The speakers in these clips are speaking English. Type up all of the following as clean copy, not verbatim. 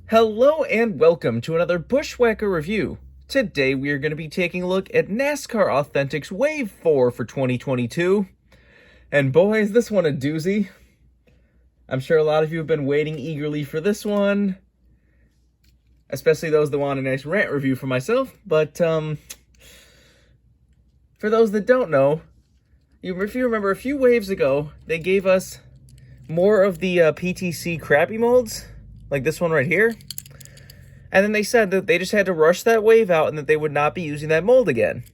Hello and welcome to another Bushwhacker review. Today we are going to be taking a look at NASCAR Authentics Wave 4 for 2022. And boy, is this one a doozy. I'm sure a lot of you have been waiting eagerly for this one. Especially those that want a nice rant review for myself. But for those that don't know, if you remember a few waves ago, they gave us more of the PTC crappy molds. Like this one right here. And then they said that they just had to rush that wave out and that they would not be using that mold again.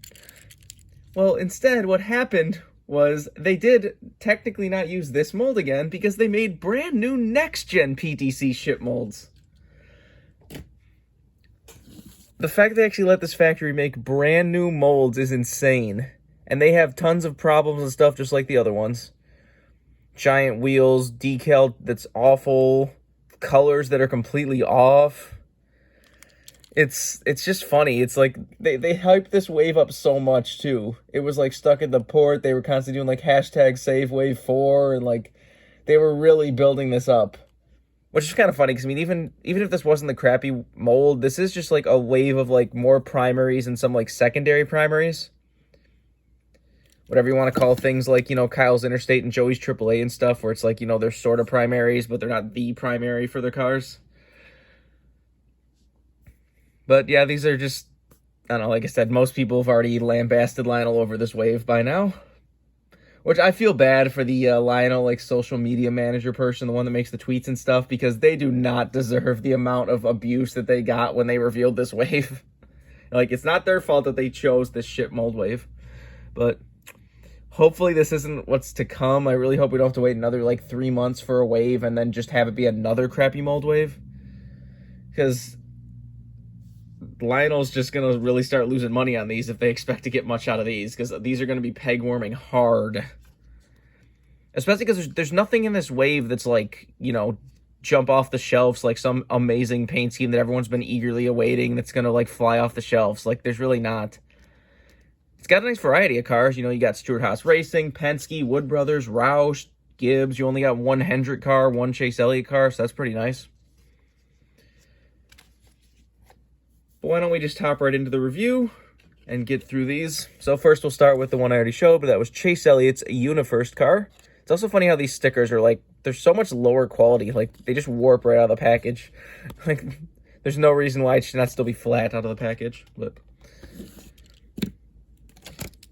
Well, instead, what happened was they did technically not use this mold again because they made brand new next-gen PTC ship molds. The fact they actually let this factory make brand new molds is insane. And they have tons of problems and stuff just like the other ones. Giant wheels, decal that's awful, colors that are completely off. It's just funny. It's like they hyped this wave up so much too. It was like stuck at the port. They were constantly doing like hashtag save wave 4 and like they were really building this up. Which is kind of funny because I mean even if this wasn't the crappy mold, this is just like a wave of like more primaries and some like secondary primaries. Whatever you want to call things like, you know, Kyle's Interstate and Joey's AAA and stuff, where it's like, you know, they're sort of primaries, but they're not the primary for their cars. But yeah, these are just, I don't know, like I said, most people have already lambasted Lionel over this wave by now. Which I feel bad for the Lionel, like, social media manager person, the one that makes the tweets and stuff, because they do not deserve the amount of abuse that they got when they revealed this wave. Like, it's not their fault that they chose this shit mold wave. But hopefully this isn't what's to come. I really hope we don't have to wait another, like, 3 months for a wave and then just have it be another crappy mold wave. Because Lionel's just going to really start losing money on these if they expect to get much out of these, because these are going to be peg-warming hard. Especially because there's nothing in this wave that's like, you know, jump off the shelves like some amazing paint scheme that everyone's been eagerly awaiting that's going to, like, fly off the shelves. Like, there's really not. It's got a nice variety of cars. You know, you got Stewart-Haas Racing, Penske, Wood Brothers, Roush, Gibbs. You only got one Hendrick car, one Chase Elliott car, so that's pretty nice. But why don't we just hop right into the review and get through these. So first we'll start with the one I already showed, but that was Chase Elliott's UniFirst car. It's also funny how these stickers are like, they're so much lower quality. Like, they just warp right out of the package. Like, there's no reason why it should not still be flat out of the package. But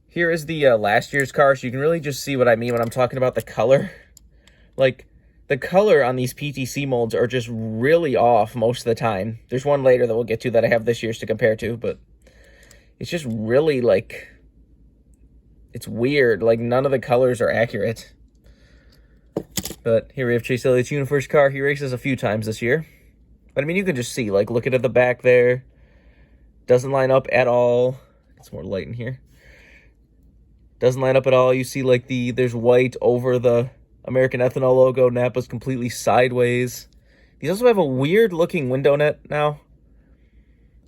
here is the last year's car, so you can really just see what I mean when I'm talking about the color. Like, the color on these PTC molds are just really off most of the time. There's one later that we'll get to that I have this year's to compare to, but it's just really, like, it's weird. Like, none of the colors are accurate. But here we have Chase Elliott's UniFirst car. He races a few times this year. But, I mean, you can just see, like, look at the back there. Doesn't line up at all. Get some more light in here. Doesn't line up at all. You see, like, there's white over the American Ethanol logo. Napa's completely sideways. These also have a weird looking window net now.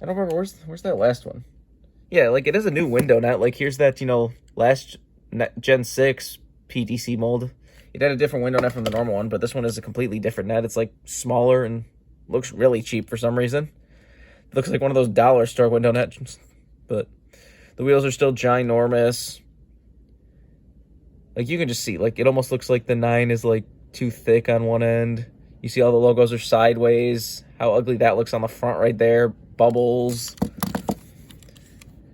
I don't remember, where's that last one? Yeah, like, it is a new window net. Like, here's that, you know, last Gen 6 PTC mold. It had a different window net from the normal one, but this one is a completely different net. It's like smaller and looks really cheap for some reason. It looks like one of those dollar store window nets, but the wheels are still ginormous. Like, you can just see, like, it almost looks like the 9 is, like, too thick on one end. You see all the logos are sideways. How ugly that looks on the front right there. Bubbles.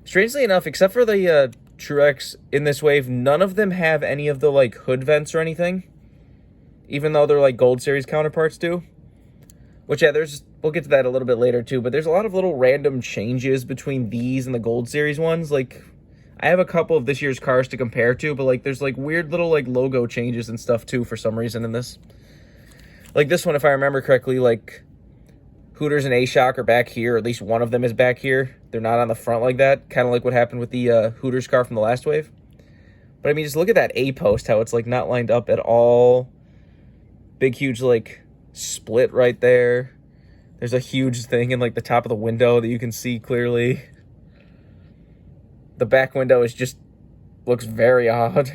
Strangely enough, except for the Truex in this wave, none of them have any of the, like, hood vents or anything. Even though they're, like, Gold Series counterparts do. Which, yeah, we'll get to that a little bit later, too. But there's a lot of little random changes between these and the Gold Series ones. Like, I have a couple of this year's cars to compare to, but, like, there's, like, weird little, like, logo changes and stuff, too, for some reason in this. Like, this one, if I remember correctly, like, Hooters and A-Shock are back here, or at least one of them is back here. They're not on the front like that, kind of like what happened with the Hooters car from the last wave. But, I mean, just look at that A-post, how it's, like, not lined up at all. Big, huge, like, split right there. There's a huge thing in, like, the top of the window that you can see clearly. The back window looks very odd.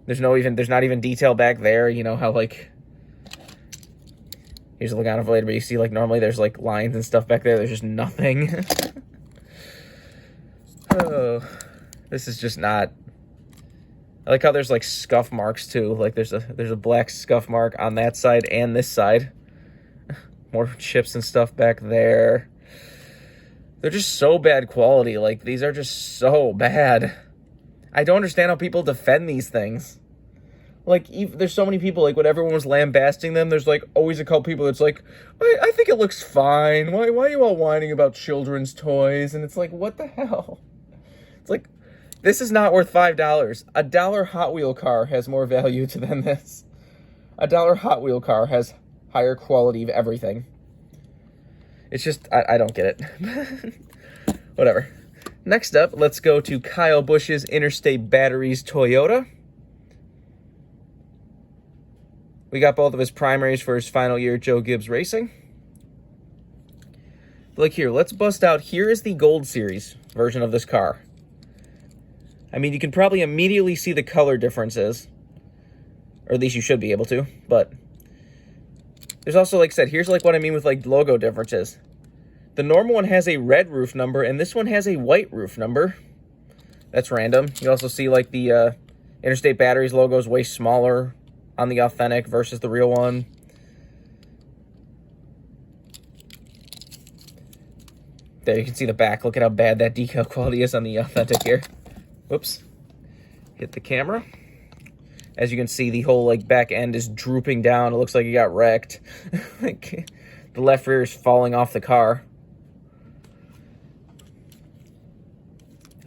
There's not even detail back there, you know, how, like, Here's the Logano later, but you see, like, normally there's, like, lines and stuff back there. There's just nothing. Oh, this is just not... I like how there's, like, scuff marks, too. Like, there's a black scuff mark on that side and this side. More chips and stuff back there. They're just so bad quality. Like, these are just so bad. I don't understand how people defend these things. Like, there's so many people, like, when everyone was lambasting them, there's, like, always a couple people that's like, I think it looks fine. Why are you all whining about children's toys? And it's like, what the hell? It's like, this is not worth $5. $1 Hot Wheel car has more value to than this. $1 Hot Wheel car has higher quality of everything. It's just, I don't get it. Whatever. Next up, let's go to Kyle Busch's Interstate Batteries Toyota. We got both of his primaries for his final year at Joe Gibbs Racing. Look here, let's bust out. Here is the Gold Series version of this car. I mean, you can probably immediately see the color differences. Or at least you should be able to. But there's also, like I said, here's like what I mean with like logo differences. The normal one has a red roof number, and this one has a white roof number. That's random. You also see like the Interstate Batteries logo is way smaller on the authentic versus the real one. There, you can see the back. Look at how bad that decal quality is on the authentic here. Whoops. Hit the camera. As you can see, the whole like back end is drooping down. It looks like it got wrecked. Like, the left rear is falling off the car.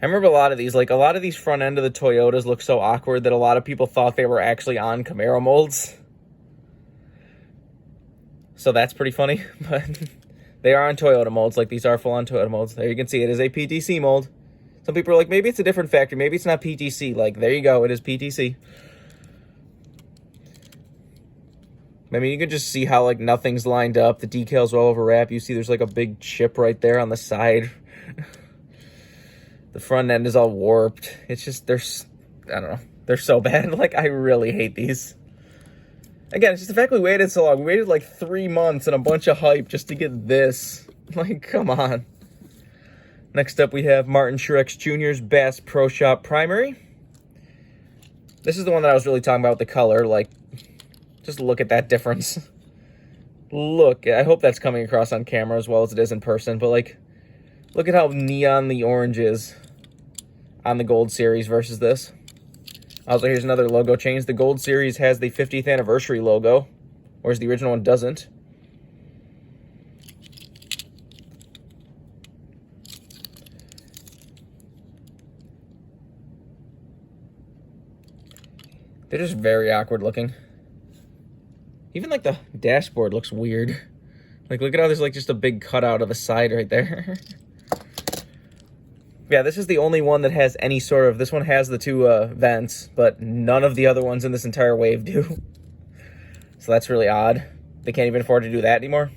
I remember a lot of these front end of the Toyotas look so awkward that a lot of people thought they were actually on Camaro molds. So that's pretty funny, but they are on Toyota molds. Like, these are full-on Toyota molds. There you can see it is a PTC mold. Some people are like, maybe it's a different factory. Maybe it's not PTC. Like, there you go. It is PTC. I mean, you can just see how, like, nothing's lined up. The decals are all overwrapped. You see there's, like, a big chip right there on the side. The front end is all warped. It's just, I don't know. They're so bad. Like, I really hate these. Again, it's just the fact we waited so long. We waited, like, 3 months and a bunch of hype just to get this. Like, come on. Next up, we have Martin Truex Jr.'s Bass Pro Shop Primary. This is the one that I was really talking about with the color. Like, just look at that difference. Look, I hope that's coming across on camera as well as it is in person. But, like, look at how neon the orange is on the Gold Series versus this. Also, here's another logo change. The Gold Series has the 50th anniversary logo, whereas the original one doesn't. They're just very awkward looking. Even, like, the dashboard looks weird. Like, look at how there's, like, just a big cutout of the side right there. Yeah, this is the only one that has any sort of... This one has the two vents, but none of the other ones in this entire wave do. So that's really odd. They can't even afford to do that anymore.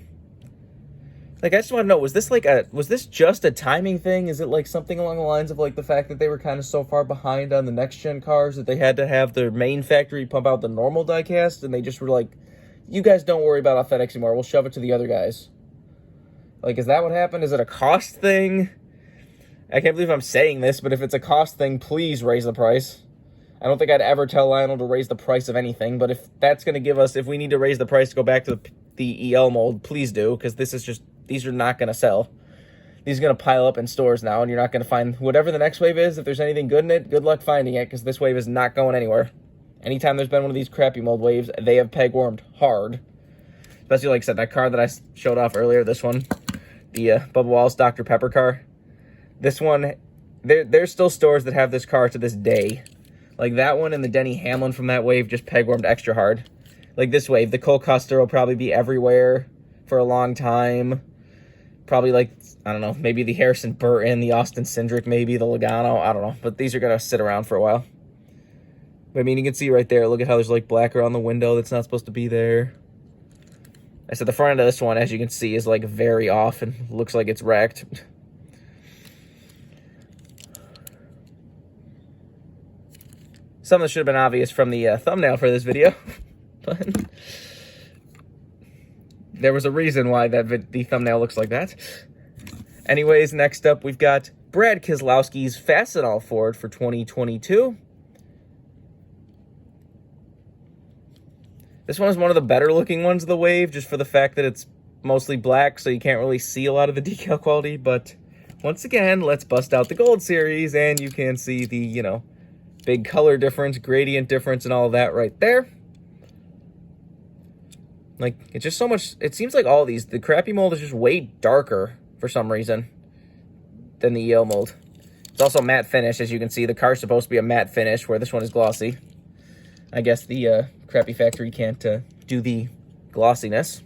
Like, I just want to know, was this just a timing thing? Is it, like, something along the lines of, like, the fact that they were kind of so far behind on the next-gen cars that they had to have their main factory pump out the normal diecast, and they just were like, you guys don't worry about authentics anymore. We'll shove it to the other guys. Like, is that what happened? Is it a cost thing? I can't believe I'm saying this, but if it's a cost thing, please raise the price. I don't think I'd ever tell Lionel to raise the price of anything, but if that's going to give us, if we need to raise the price to go back to the EL mold, please do, because this is just, these are not going to sell. These are going to pile up in stores now, and you're not going to find, whatever the next wave is, if there's anything good in it, good luck finding it, because this wave is not going anywhere. Anytime there's been one of these crappy mold waves, they have peg-warmed hard. Especially, like I said, that car that I showed off earlier, this one, the Bubba Wallace Dr. Pepper car. This one, there's still stores that have this car to this day. Like that one and the Denny Hamlin from that wave just peg-warmed extra hard. Like this wave, the Cole Custer will probably be everywhere for a long time. Probably like, I don't know, maybe the Harrison Burton, the Austin Cindric, maybe the Logano, I don't know. But these are going to sit around for a while. But I mean, you can see right there, look at how there's like black around the window that's not supposed to be there. I said the front end of this one, as you can see, is like very off and looks like it's wrecked. Something that should have been obvious from the thumbnail for this video. But There was a reason why the thumbnail looks like that. Anyways, next up we've got Brad Keselowski's Fastenal Ford for 2022. This one is one of the better looking ones of the wave, just for the fact that it's mostly black, so you can't really see a lot of the decal quality. But once again, let's bust out the Gold Series, and you can see the, you know, big color difference, gradient difference, and all of that right there. Like, it's just so much, it seems like all these, the crappy mold is just way darker for some reason than the EO mold. It's also matte finish, as you can see. The car's supposed to be a matte finish, where this one is glossy. I guess the crappy factory can't do the glossiness,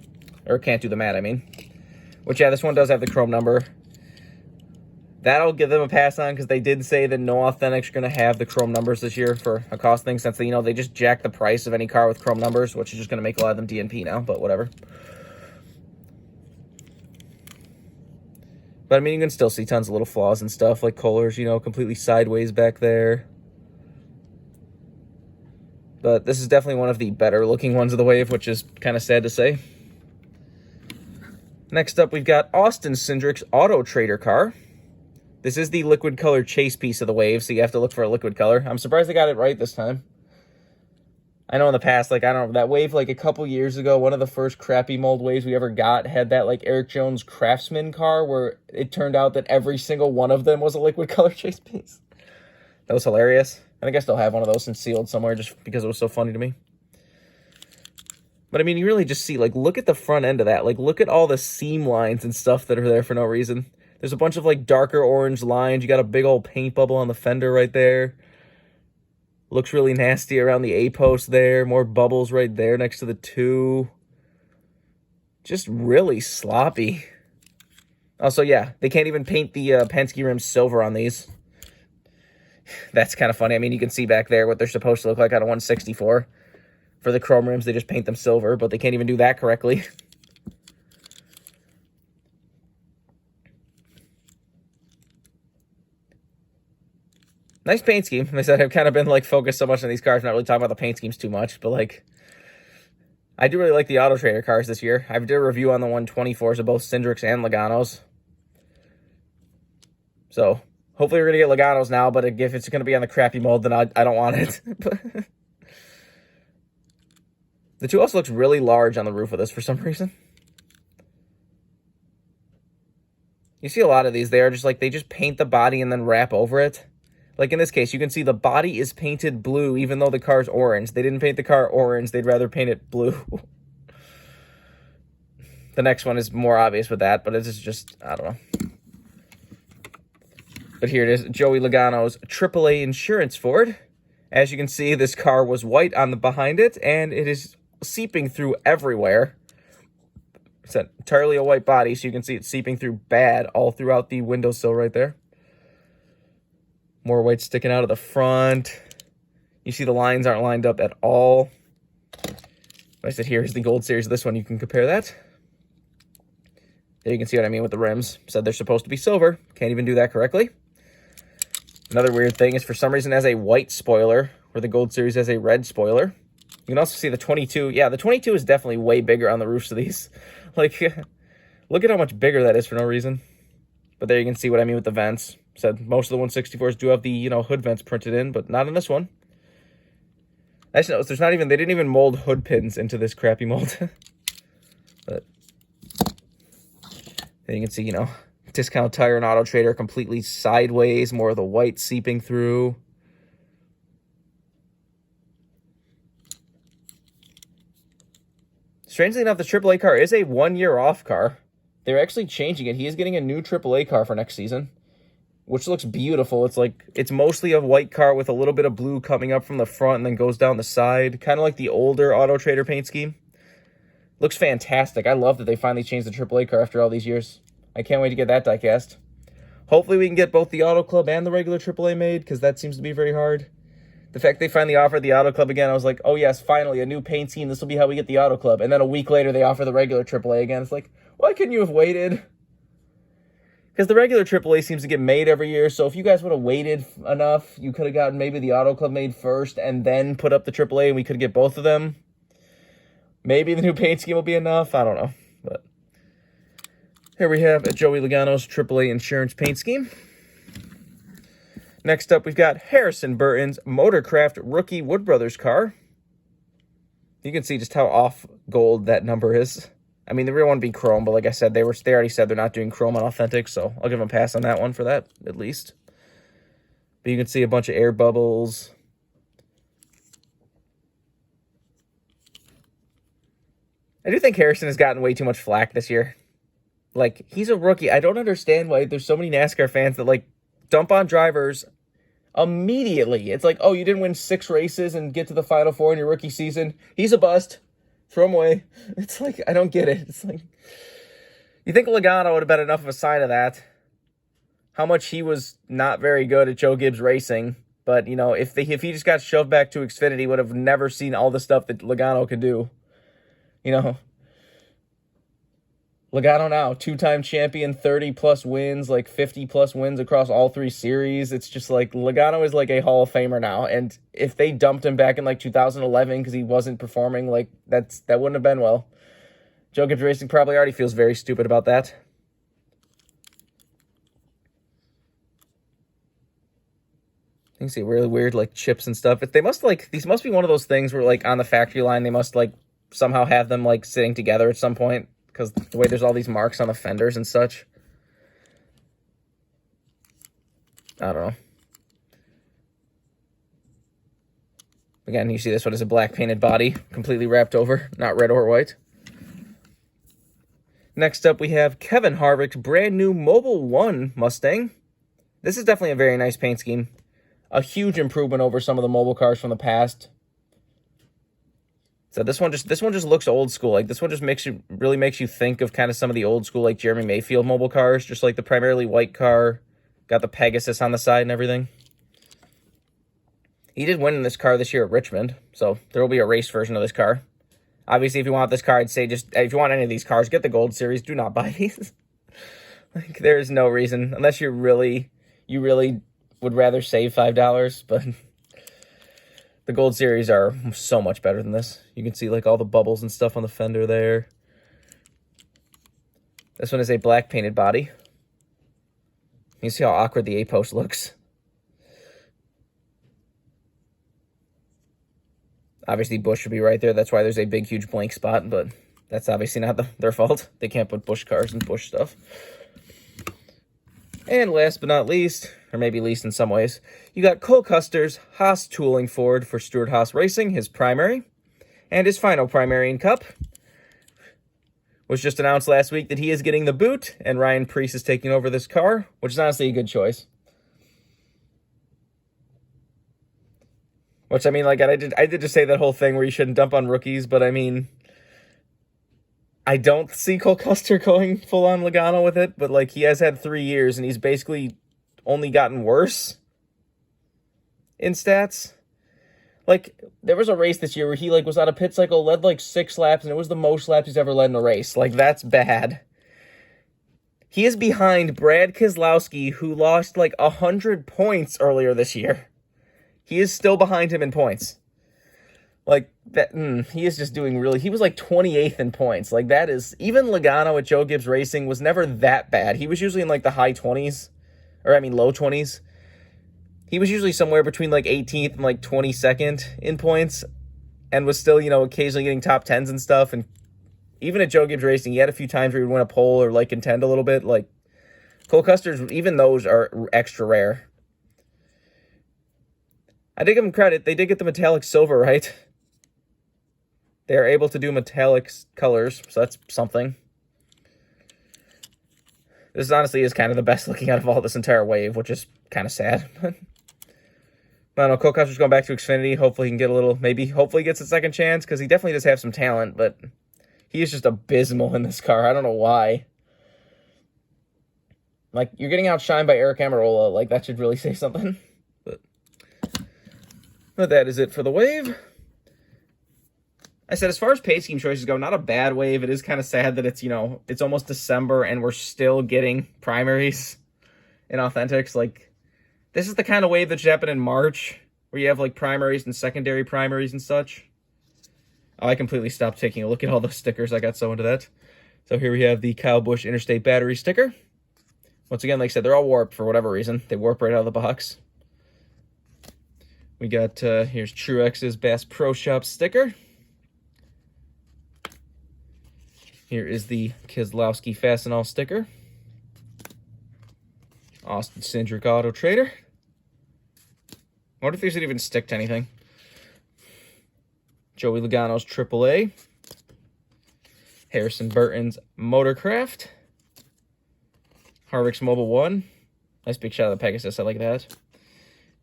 or can't do the matte, I mean. Which, yeah, this one does have the chrome number. That I'll give them a pass on, because they did say that no Authentics are going to have the chrome numbers this year for a cost thing, since they, you know, they just jacked the price of any car with chrome numbers, which is just going to make a lot of them DNP now, but whatever. But, I mean, you can still see tons of little flaws and stuff, like Kohler's, you know, completely sideways back there. But this is definitely one of the better looking ones of the wave, which is kind of sad to say. Next up, we've got Austin Cindric's Auto Trader car. This is the liquid color chase piece of the wave, so you have to look for a liquid color. I'm surprised they got it right this time. I know in the past, like, I don't know, that wave, like, a couple years ago, one of the first crappy mold waves we ever got had that, like, Eric Jones Craftsman car, where it turned out that every single one of them was a liquid color chase piece. That was hilarious. I think I still have one of those and sealed somewhere just because it was so funny to me. But, I mean, you really just see, like, look at the front end of that. Like, look at all the seam lines and stuff that are there for no reason. There's a bunch of, like, darker orange lines. You got a big old paint bubble on the fender right there. Looks really nasty around the A-post there. More bubbles right there next to the 2. Just really sloppy. Also, yeah, they can't even paint the Penske rims silver on these. That's kind of funny. I mean, you can see back there what they're supposed to look like on a 164. For the chrome rims, they just paint them silver, but they can't even do that correctly. Nice paint scheme. Like I said, I've kind of been, like, focused so much on these cars, not really talking about the paint schemes too much, but, like, I do really like the Auto Trader cars this year. I did a review on the 124s of both Cindrics and Loganos. So, hopefully we're going to get Loganos now, but if it's going to be on the crappy mold, then I don't want it. The 2 also looks really large on the roof of this for some reason. You see a lot of these. They are just, like, they just paint the body and then wrap over it. Like in this case, you can see the body is painted blue, even though the car's orange. They didn't paint the car orange. They'd rather paint it blue. The next one is more obvious with that, but it's just, I don't know. But here it is, Joey Logano's AAA Insurance Ford. As you can see, this car was white on the behind it, and it is seeping through everywhere. It's entirely a white body, so you can see it seeping through bad all throughout the windowsill right there. More white sticking out of the front. You see the lines aren't lined up at all. Like I said, here's the Gold Series of this one. You can compare that. There you can see what I mean with the rims. Said they're supposed to be silver. Can't even do that correctly. Another weird thing is for some reason it has a white spoiler, where the Gold Series has a red spoiler. You can also see the 22. Yeah, the 22 is definitely way bigger on the roofs of these. Like, look at how much bigger that is for no reason. But there you can see what I mean with the vents. Said most of the 164s do have the, you know, hood vents printed in, but not in this one. Nice to notice there's not even, they didn't even mold hood pins into this crappy mold. But then you can see, you know, Discount Tire and Auto Trader completely sideways, more of the white seeping through. Strangely enough, the AAA car is a 1-year off car. They're actually changing it. He is getting a new AAA car for next season, which looks beautiful. It's like, it's mostly a white car with a little bit of blue coming up from the front and then goes down the side. Kind of like the older Auto Trader paint scheme. Looks fantastic. I love that they finally changed the AAA car after all these years. I can't wait to get that diecast. Hopefully we can get both the Auto Club and the regular AAA made, because that seems to be very hard. The fact they finally offered the Auto Club again, I was like, oh yes, finally, a new paint scheme. This will be how we get the Auto Club. And then a week later, they offer the regular AAA again. It's like, why couldn't you have waited? Because the regular AAA seems to get made every year, so if you guys would have waited enough, you could have gotten maybe the Auto Club made first and then put up the AAA, and we could get both of them. Maybe the new paint scheme will be enough. I don't know. Here we have Joey Logano's AAA insurance paint scheme. Next up, we've got Harrison Burton's Motorcraft rookie Wood Brothers car. You can see just how off gold that number is. I mean, the real one would be chrome, but like I said, they already said they're not doing chrome on authentic, so I'll give them a pass on that one for that, at least. But you can see a bunch of air bubbles. I do think Harrison has gotten way too much flack this year. Like, he's a rookie. I don't understand why there's so many NASCAR fans that, like, dump on drivers immediately. It's like, oh, you didn't win 6 races and get to the Final Four in your rookie season. He's a bust. Throw him away. It's like, I don't get it. It's like, you think Logano would have been enough of a sign of that? How much he was not very good at Joe Gibbs Racing. But, you know, if he just got shoved back to Xfinity, would have never seen all the stuff that Logano could do. You know, Logano now, 2-time champion, 30-plus wins, like 50-plus wins across all 3 series. It's just like, Logano is like a Hall of Famer now. And if they dumped him back in like 2011 because he wasn't performing, like, that wouldn't have been well. Joe Gibbs Racing probably already feels very stupid about that. You can see really weird, like, chips and stuff. These must be one of those things where, like, on the factory line, they must, like, somehow have them, like, sitting together at some point. Because the way there's all these marks on the fenders and such. I don't know. Again, you see this one is a black painted body, completely wrapped over, not red or white. Next up, we have Kevin Harvick's brand new Mobil 1 Mustang. This is definitely a very nice paint scheme. A huge improvement over some of the Mobil cars from the past. So this one just looks old school. Like, this one just really makes you think of kind of some of the old school, like, Jeremy Mayfield Mobil cars. Just like the primarily white car. Got the Pegasus on the side and everything. He did win in this car this year at Richmond. So there will be a race version of this car. Obviously, if you want this car, I'd say just, if you want any of these cars, get the Gold Series. Do not buy these. Like, there is no reason. Unless you really would rather save $5. But the Gold Series are so much better than this. You can see, like, all the bubbles and stuff on the fender there. This one is a black painted body. You see how awkward the A-post looks. Obviously, Busch should be right there. That's why there's a big, huge blank spot, but that's obviously not their fault. They can't put Busch cars and Busch stuff. And last but not least, or maybe least in some ways, you got Cole Custer's Haas Tooling Ford for Stewart Haas Racing, his primary, and his final primary in Cup. Was just announced last week that he is getting the boot, and Ryan Preece is taking over this car, which is honestly a good choice. Which, I mean, like, I did just say that whole thing where you shouldn't dump on rookies, but I mean, I don't see Cole Custer going full-on Logano with it, but, like, he has had 3 years, and he's basically only gotten worse in stats. Like, there was a race this year where he, like, was on a pit cycle, led, like, 6 laps, and it was the most laps he's ever led in a race. Like, that's bad. He is behind Brad Keselowski, who lost, like, 100 points earlier this year. He is still behind him in points. Like, that, he is just doing really, he was like 28th in points. Like, that is, even Logano at Joe Gibbs Racing was never that bad. He was usually in like the high 20s, or I mean low 20s. He was usually somewhere between like 18th and like 22nd in points, and was still, you know, occasionally getting top 10s and stuff. And even at Joe Gibbs Racing, he had a few times where he would win a pole or like contend a little bit. Like, Cole Custer's, even those are extra rare. I did give them credit. They did get the metallic silver, right? They are able to do metallic colors, so that's something. This honestly is kind of the best looking out of all this entire wave, which is kind of sad. But I don't know, Cole Custer's going back to Xfinity. Hopefully he can get a little, hopefully he gets a second chance, because he definitely does have some talent, but he is just abysmal in this car. I don't know why. Like, you're getting outshined by Eric Amarola. Like, that should really say something. But that is it for the wave. I said, as far as paint scheme choices go, not a bad wave. It is kind of sad that it's, you know, it's almost December and we're still getting primaries and authentics. Like, this is the kind of wave that should happen in March, where you have, like, primaries and secondary primaries and such. Oh, I completely stopped taking a look at all the stickers. I got so into that. So here we have the Kyle Busch Interstate Battery sticker. Once again, like I said, they're all warped for whatever reason. They warp right out of the box. We got, here's Truex's Bass Pro Shop sticker. Here is the Keselowski Fastenal sticker. Austin Cindric Auto Trader. I wonder if these would even stick to anything. Joey Logano's AAA. Harrison Burton's Motorcraft. Harvick's Mobile 1. Nice big shot of the Pegasus. I like that.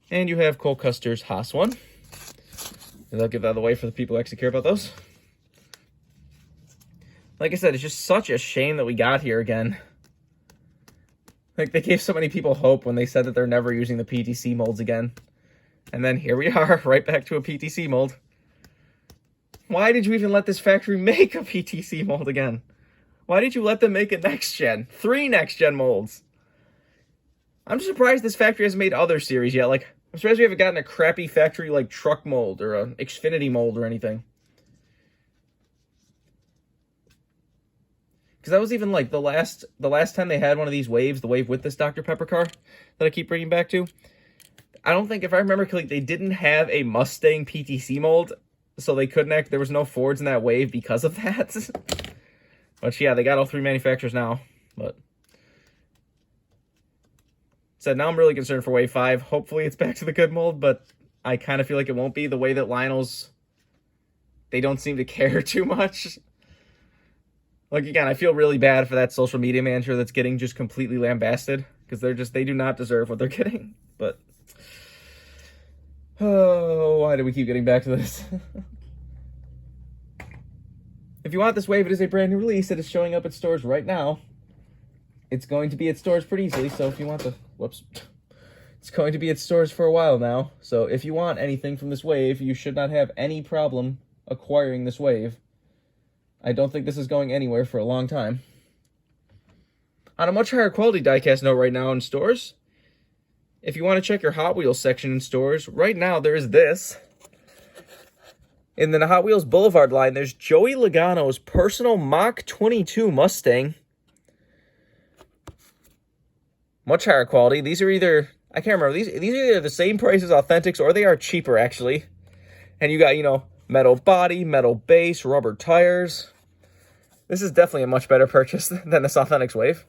And you have Cole Custer's Haas 1. And I'll get that out of the way for the people who actually care about those. Like I said, it's just such a shame that we got here again. Like, they gave so many people hope when they said that they're never using the PTC molds again. And then here we are, right back to a PTC mold. Why did you even let this factory make a PTC mold again? Why did you let them make a next-gen? 3 next-gen molds. I'm surprised this factory hasn't made other series yet. Like, I'm surprised we haven't gotten a crappy factory like truck mold or an Xfinity mold or anything. Because that was even like the last time they had one of these waves, the wave with this Dr. Pepper car that I keep bringing back to. I don't think, if I remember correctly, they didn't have a Mustang PTC mold, so they couldn't there was no Fords in that wave because of that. But yeah, they got all 3 manufacturers now. But so now I'm really concerned for wave 5. Hopefully it's back to the good mold, but I kind of feel like it won't be. The way that Lionel's, they don't seem to care too much. Like, again, I feel really bad for that social media manager that's getting just completely lambasted, because they do not deserve what they're getting. But, oh, why do we keep getting back to this? If you want this wave, it is a brand new release. It is showing up at stores right now. It's going to be at stores pretty easily, so if you want the, whoops. It's going to be at stores for a while now, so if you want anything from this wave, you should not have any problem acquiring this wave. I don't think this is going anywhere for a long time. On a much higher quality diecast note right now in stores, if you want to check your Hot Wheels section in stores, right now there is this. In the Hot Wheels Boulevard line, there's Joey Logano's personal Mach 22 Mustang. Much higher quality. These are either, I can't remember, these are either the same price as Authentics, or they are cheaper, actually. And you got, you know, metal body, metal base, rubber tires. This is definitely a much better purchase than this Authentics wave.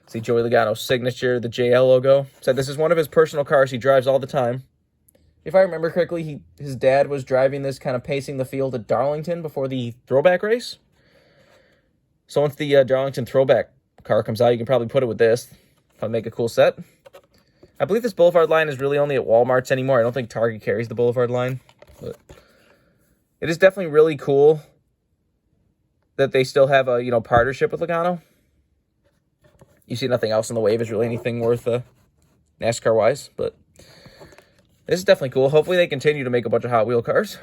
See Joey Logano's signature, the JL logo. Said this is one of his personal cars he drives all the time. If I remember correctly, his dad was driving this, kind of pacing the field at Darlington before the throwback race. So once the Darlington throwback car comes out, you can probably put it with this. If I make a cool set. I believe this Boulevard line is really only at Walmart's anymore. I don't think Target carries the Boulevard line. But it is definitely really cool that they still have a, you know, partnership with Logano. You see nothing else in the wave is really anything worth NASCAR-wise, but this is definitely cool. Hopefully they continue to make a bunch of Hot Wheel cars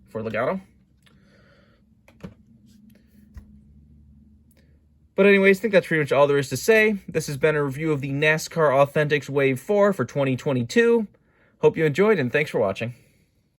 for Logano. But anyways, I think that's pretty much all there is to say. This has been a review of the NASCAR Authentics Wave 4 for 2022. Hope you enjoyed, and thanks for watching.